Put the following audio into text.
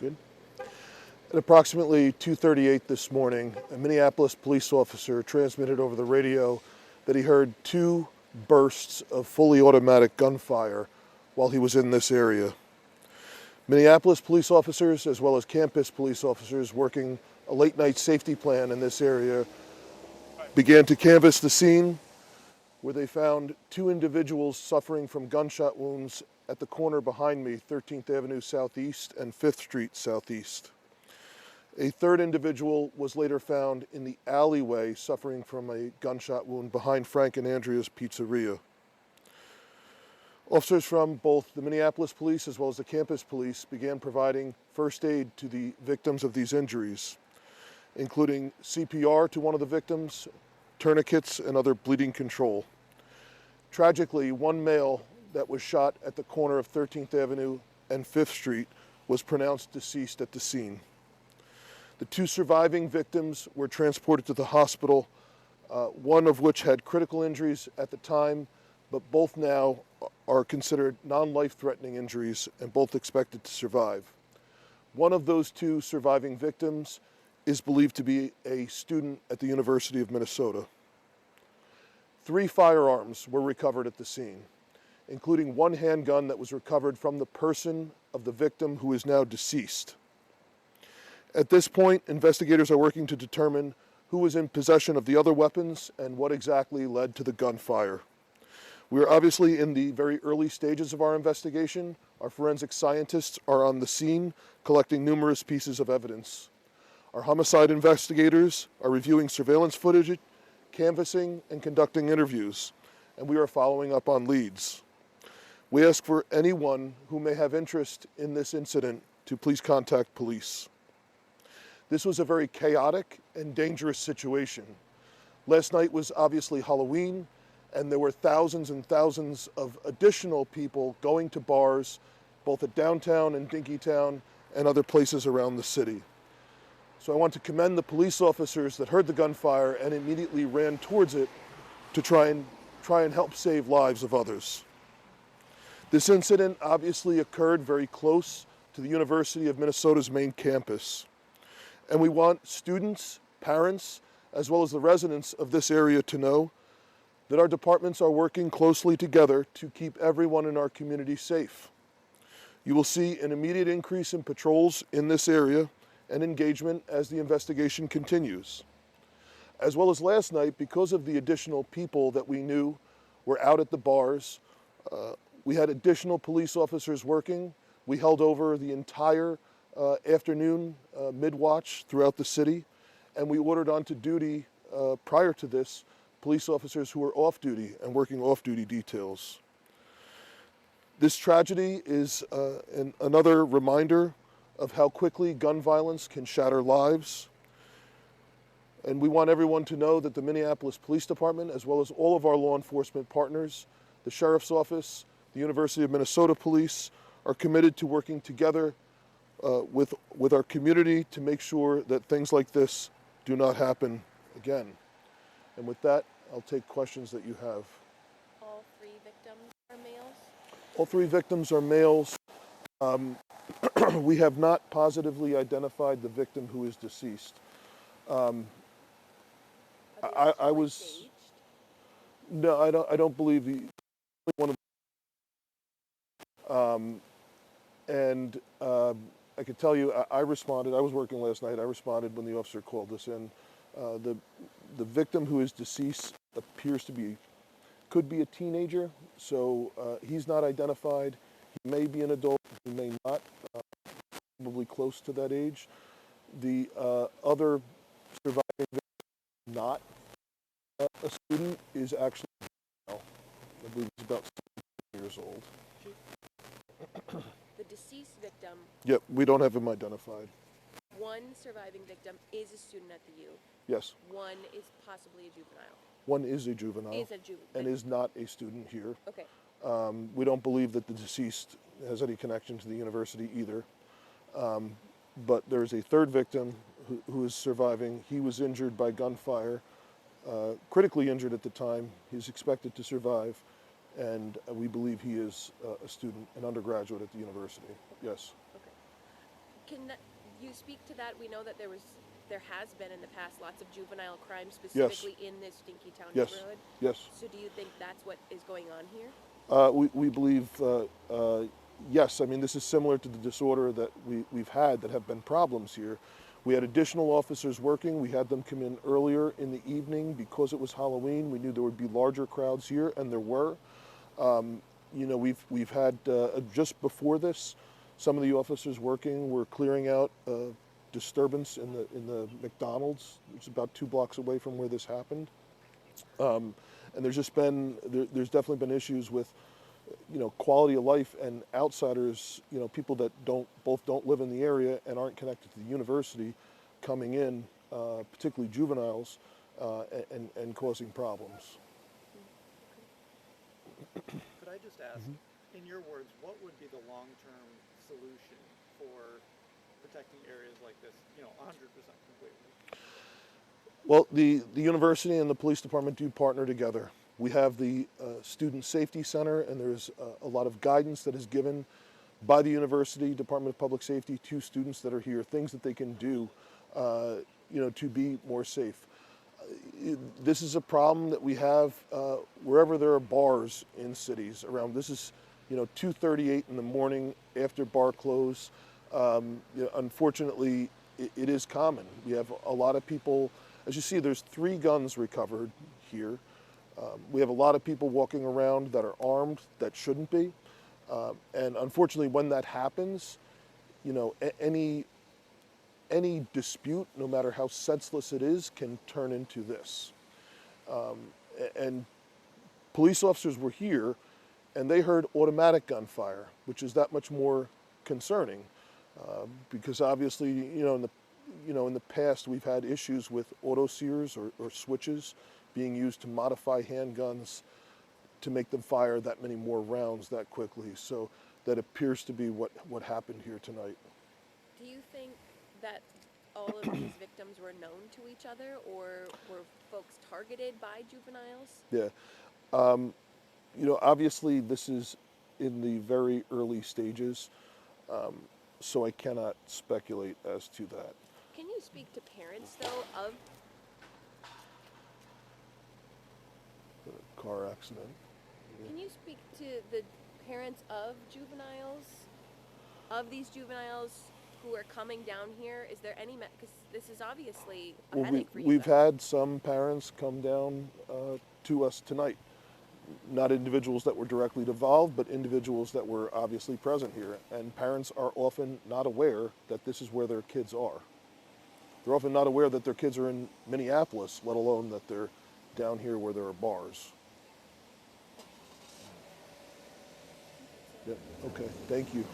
Good. At approximately 2:38 this morning, a Minneapolis police officer transmitted over the radio that he heard two bursts of fully automatic gunfire while he was in this area. Minneapolis police officers, as well as campus police officers working a late night safety plan in this area, began to canvass the scene, where they found two individuals suffering from gunshot wounds at the corner behind me, 13th Avenue Southeast and 5th Street Southeast. A third individual was later found in the alleyway suffering from a gunshot wound behind Frank and Andrea's Pizzeria. Officers from both the Minneapolis police as well as the campus police began providing first aid to the victims of these injuries, including CPR to one of the victims, tourniquets, and other bleeding control. Tragically, one male that was shot at the corner of 13th Avenue and 5th Street was pronounced deceased at the scene. The two surviving victims were transported to the hospital, one of which had critical injuries at the time, but both now are considered non-life-threatening injuries and both expected to survive. One of those two surviving victims is believed to be a student at the University of Minnesota. 3 firearms were recovered at the scene, including one handgun that was recovered from the person of the victim who is now deceased. At this point, investigators are working to determine who was in possession of the other weapons and what exactly led to the gunfire. We are obviously in the very early stages of our investigation. Our forensic scientists are on the scene, collecting numerous pieces of evidence. Our homicide investigators are reviewing surveillance footage, canvassing, and conducting interviews, and we are following up on leads. We ask for anyone who may have interest in this incident to please contact police. This was a very chaotic and dangerous situation. Last night was obviously Halloween, and there were thousands and thousands of additional people going to bars, both at downtown and Dinkytown and other places around the city. So I want to commend the police officers that heard the gunfire and immediately ran towards it to try and help save lives of others. This incident obviously occurred very close to the University of Minnesota's main campus. And we want students, parents, as well as the residents of this area to know that our departments are working closely together to keep everyone in our community safe. You will see an immediate increase in patrols in this area and engagement as the investigation continues. As well as last night, because of the additional people that we knew were out at the bars, we had additional police officers working. We held over the entire afternoon mid-watch throughout the city, and we ordered onto duty prior to this police officers who were off duty and working off-duty details. This tragedy is another reminder of how quickly gun violence can shatter lives. And we want everyone to know that the Minneapolis Police Department, as well as all of our law enforcement partners, the Sheriff's Office, the University of Minnesota Police, are committed to working together with our community to make sure that things like this do not happen again. And with that, I'll take questions that you have. All 3 victims are males? All 3 victims are males. We have not positively identified the victim who is deceased. I was engaged? No, I don't believe the one of and I could tell you I responded. I was working last night. I responded when the officer called us in. The victim who is deceased appears to be, could be a teenager, so he's not identified. He may be an adult, he may not, probably close to that age. The other surviving victim, not a student, is actually, I believe he's about 17 years old. The deceased victim. Yep, we don't have him identified. One surviving victim is a student at the U. Yes. One is possibly a juvenile. One is a juvenile. Is a juvenile. And is not a student here. Okay. We don't believe that the deceased has any connection to the university either. But there's a third victim who is surviving. He was injured by gunfire, critically injured at the time. He's expected to survive. And we believe he is a student, an undergraduate at the university. Yes. Okay. Can Can you speak to that? We know that there has been in the past lots of juvenile crime, Yes. specifically in this Dinkytown Yes. neighborhood. Yes. So do you think that's what is going on here? We believe, yes. I mean, this is similar to the disorder that we've had that have been problems here. We had additional officers working. We had them come in earlier in the evening because it was Halloween. We knew there would be larger crowds here, and there were. You know, we've had just before this, some of the officers working were clearing out disturbance in the McDonald's, which is about 2 blocks away from where this happened. And there's just been there's definitely been issues with, you know, quality of life, and outsiders, you know, people that don't live in the area and aren't connected to the university, coming in, particularly juveniles, and causing problems. Could I just ask, in your words, what would be the long-term solution for protecting areas like this, you know, 100% completely? Well, the university and the police department do partner together. We have the Student Safety Center, and there's a lot of guidance that is given by the university, Department of Public Safety, to students that are here, things that they can do, you know, to be more safe. This is a problem that we have wherever there are bars in cities around. This is, you know, 2:38 in the morning after bar close. You know, unfortunately, it is common. We have a lot of people. As you see, there's 3 guns recovered here. We have a lot of people walking around that are armed that shouldn't be. And unfortunately, when that happens, you know, any dispute, no matter how senseless it is, can turn into this. And police officers were here, and they heard automatic gunfire, which is that much more concerning, because obviously, in the past, we've had issues with auto sears or switches being used to modify handguns to make them fire that many more rounds that quickly. So that appears to be what happened here tonight. Do you think that all of these victims were known to each other, or were folks targeted by juveniles? Yeah. You know, obviously this is in the very early stages, so I cannot speculate as to that. Can you speak to parents, though, of Car accident. Can you speak to the parents of these juveniles who are coming down here? Is there any, because this is obviously a Well, headache for you we've guys. had some parents come down to us tonight. Not individuals that were directly involved, but individuals that were obviously present here. And parents are often not aware that this is where their kids are. They're often not aware that their kids are in Minneapolis, let alone that they're down here where there are bars. Yeah, okay, thank you.